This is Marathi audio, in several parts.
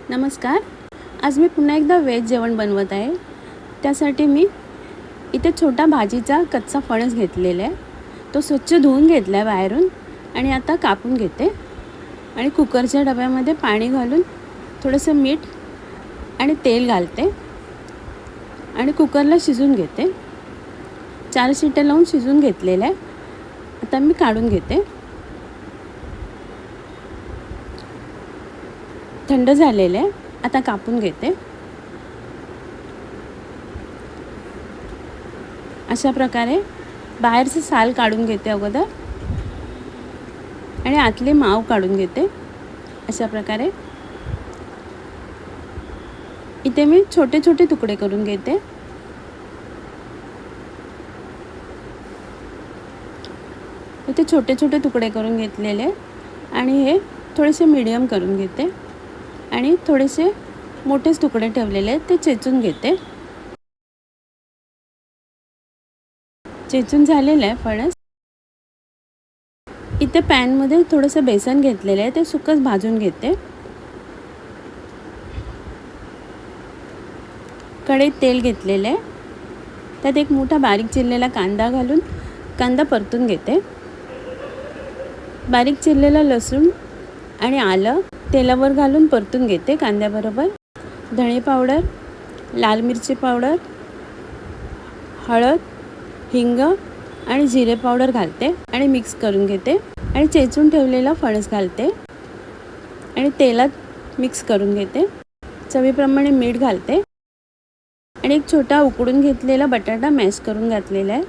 नमस्कार. आज मी पुन्हा एकदा व्हेज जेवण बनवत आहे. त्यासाठी मी इथे छोटा भाजीचा कच्चा फणस घेतलेला आहे. तो स्वच्छ धुवून घेतला आहे बाहेरून आणि आता कापून घेते आणि कुकरच्या डब्यामध्ये पाणी घालून थोडंसं मीठ आणि तेल घालते आणि कुकरला शिजून घेते. 4 शिट्ट्या लावून शिजून घेतलेलं आहे. आता मी काढून घेते. थंड झालेलं आहे. आता कापून घेते. अशा प्रकारे बाहेरचं साल काढून घेते अगोदर आणि आतले माव काढून घेते. अशा प्रकारे इथे मी छोटे छोटे तुकडे करून घेते. इथे छोटे छोटे तुकडे करून घेतलेले आणि हे थोडेसे मीडियम करून घेते आणि थोडेसे मोठेच तुकडे ठेवलेले ते चेचून घेते. चेचून झालेलं आहे फणस. इथे पॅनमध्ये थोडंसं बेसन घेतलेलं आहे ते सुकंच भाजून घेते. कढईत तेल घेतलेलं आहे. त्यात एक मोठा बारीक चिरलेला कांदा घालून कांदा परतून घेते. बारीक चिरलेला लसूण आणि आलं तेलावर घालून परतून घेते कांद्याबरोबर. धणे पावडर, लाल मिरची पावडर, हळद, हिंग आणि जिरे पावडर घालते आणि मिक्स करून घेते आणि चेचून ठेवलेला फणस घालते आणि तेलात मिक्स करून घेते. चवीप्रमाणे मीठ घालते आणि एक छोटा उकडून घेतलेला बटाटा मॅश करून घातलेला आहे.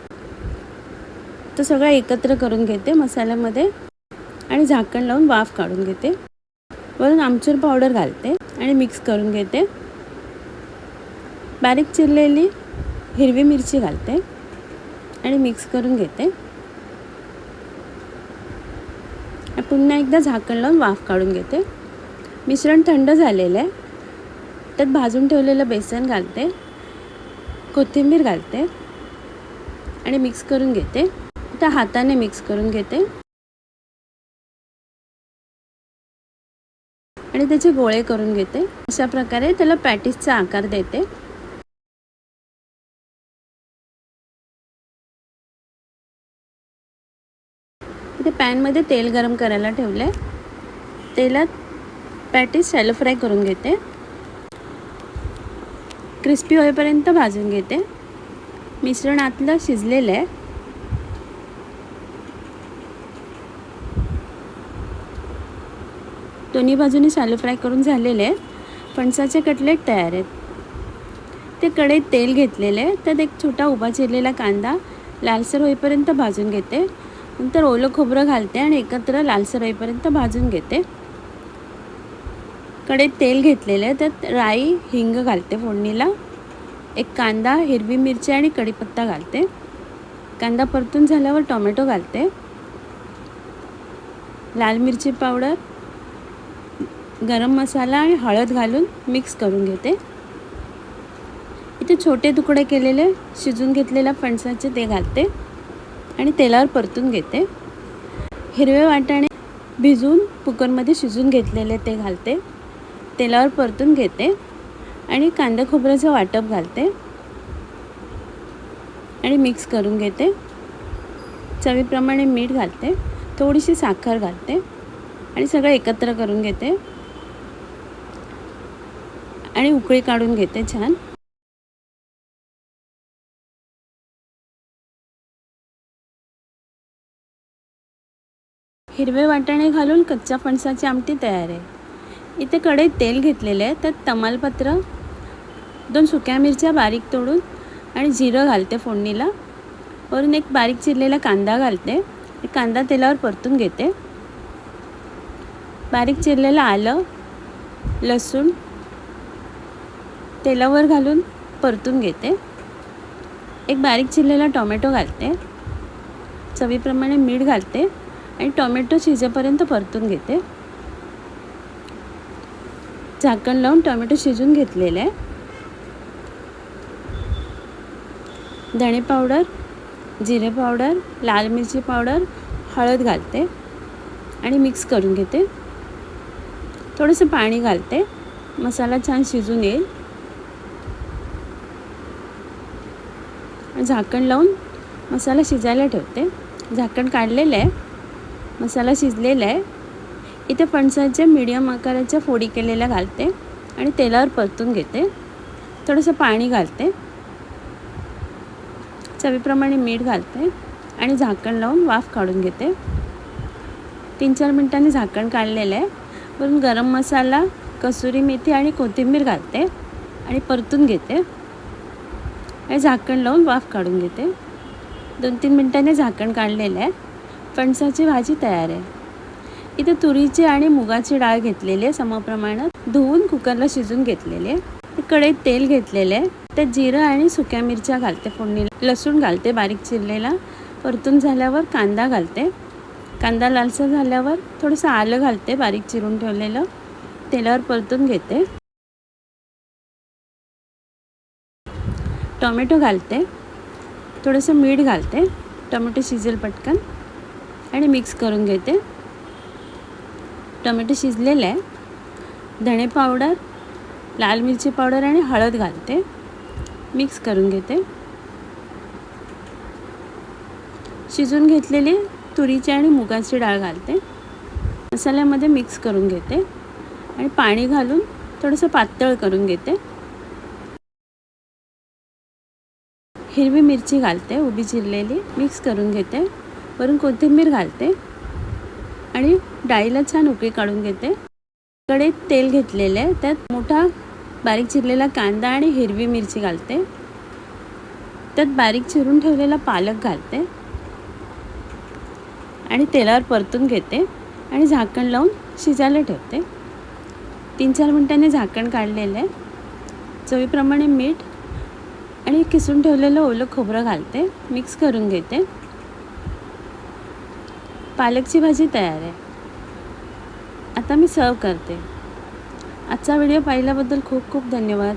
तो सगळं एकत्र करून घेते मसाल्यामध्ये आणि झाकण लावून वाफ काढून घेते. वरून आमचूर पावडर घालते आणि मिक्स करून घेते. बारीक चिरलेली हिरवी मिरची घालते आणि मिक्स करून घेते. पुन्हा एकदा झाकण लावून वाफ काढून घेते. मिश्रण थंड झालेलं आहे. त्यात भाजून ठेवलेलं बेसन घालते, कोथिंबीर घालते आणि मिक्स करून घेते. त्या हाताने मिक्स करून घेते आणि त्याचे गोळे करून घेते. अशा प्रकारे त्याला पॅटीसचा आकार देते. इथे पॅनमध्ये तेल गरम करायला ठेवले. तेलात पॅटीस शॅलो फ्राय करून घेते. क्रिस्पी होईपर्यंत भाजून घेते. मिश्रण आतलं शिजलेलं आहे. दोन्ही बाजूने शॅलो फ्राय करून झालेले आहे. फणसाचे कटलेट तयार आहेत. ते कढईत तेल घेतलेले आहे. त्यात एक छोटा उभा चिरलेला कांदा लालसर होईपर्यंत भाजून घेते. नंतर ओलं खोबरं घालते आणि एकत्र लालसर होईपर्यंत भाजून घेते. कढईत तेल घेतलेलं आहे. त्यात राई, हिंग घालते फोडणीला. एक कांदा, हिरवी मिरची आणि कढीपत्ता घालते. कांदा परतून झाल्यावर टोमॅटो घालते. लाल मिरची पावडर, गरम मसाला आणि हळद घालून मिक्स करून घेते. इथे छोटे तुकडे केलेले शिजून घेतलेल्या फणसाचे ते घालते आणि तेलावर परतून घेते. हिरवे वाटाणे भिजवून कुकरमध्ये शिजून घेतलेले ते घालते. तेलावर परतून घेते आणि कांदा खोबऱ्याचं वाटप घालते आणि मिक्स करून घेते. चवीप्रमाणे मीठ घालते, थोडीशी साखर घालते आणि सगळं एकत्र करून घेते आणि उकळी काढून घेते छान. हिरवे वाटाणे घालून कच्च्या फणसाची आमटी तयार आहे. इथे कढईत तेल घेतलेले आहे. त्यात तमालपत्र, 2 सुक्या मिरच्या बारीक तोडून आणि जिरं घालते फोडणीला. वरून एक बारीक चिरलेला कांदा घालते. कांदा तेलावर परतून घेते. बारीक चिरलेलं आलं, लसूण तेलावर घालून परतून घेते. एक बारीक चिरलेला टोमॅटो घालते. चवीप्रमाणे मीठ घालते आणि टोमॅटो शिजेपर्यंत परतून घेते. झाकण लावून टोमॅटो शिजून घेतलेले आहे. धणे पावडर, जिरे पावडर, लाल मिरची पावडर, हळद घालते आणि मिक्स करून घेते. थोडंसं पाणी घालते. मसाला छान शिजून येईल. झाकण लावून मसाला शिजायला ठेवते. झाकण काढलेलं आहे, मसाला शिजलेला आहे. इथे फणसाच्या मीडियम आकाराच्या फोडी केलेल्या घालते आणि तेलावर परतून घेते. थोडंसं पाणी घालते, चवीप्रमाणे मीठ घालते आणि झाकण लावून वाफ काढून घेते. 3-4 मिनिटांनी झाकण काढलेलं आहे. वरून गरम मसाला, कसुरी मेथी आणि कोथिंबीर घालते आणि परतून घेते आणि झाकण लावून वाफ काढून घेते. 2-3 मिनिटांनी झाकण काढलेलं आहे. फणसाची भाजी तयार आहे. इथे तुरीची आणि मुगाची डाळ घेतलेली आहे समप्रमाणात, धुवून कुकरला शिजून घेतलेली आहे. कढईत तेल घेतलेले आहे, त्यात जिरं आणि सुक्या मिरच्या घालते फोडणीला. लसूण घालते बारीक चिरलेला. परतून झाल्यावर कांदा घालते. कांदा लालसर झाल्यावर थोडंसं आलं घालते बारीक चिरून ठेवलेलं. तेलावर परतून घेते. टोमॅटो घालते, थोडंसं मीठ घालते, टोमॅटो शिजेल पटकन आणि मिक्स करून घेते. टोमॅटो शिजलेलं आहे. धणे पावडर, लाल मिरची पावडर आणि हळद घालते, मिक्स करून घेते. शिजून घेतलेली तुरीची आणि मुगाची डाळ घालते, मसाल्यामध्ये मिक्स करून घेते आणि पाणी घालून थोडंसं पातळ करून घेते. हिरवी मिरची घालते उभी चिरलेली, मिक्स करून घेते. वरून कोथिंबीर घालते आणि डाळीला छान उकळी काढून घेते. कढईत तेल घेतलेलं आहे, त्यात मोठा बारीक चिरलेला कांदा आणि हिरवी मिरची घालते. त्यात बारीक चिरून ठेवलेला पालक घालते आणि तेलावर परतून घेते आणि झाकण लावून शिजायला ठेवते. 3-4 मिनिटांनी झाकण काढलेलं आहे. चवीप्रमाणे मीठ आणि किसून ठेवलेलं ओलं खोबरं घालते, मिक्स करून घेते. पालकची भाजी तयार आहे. आता मी सर्व करते. आजचा व्हिडिओ पाहिल्याबद्दल खूप खूप धन्यवाद.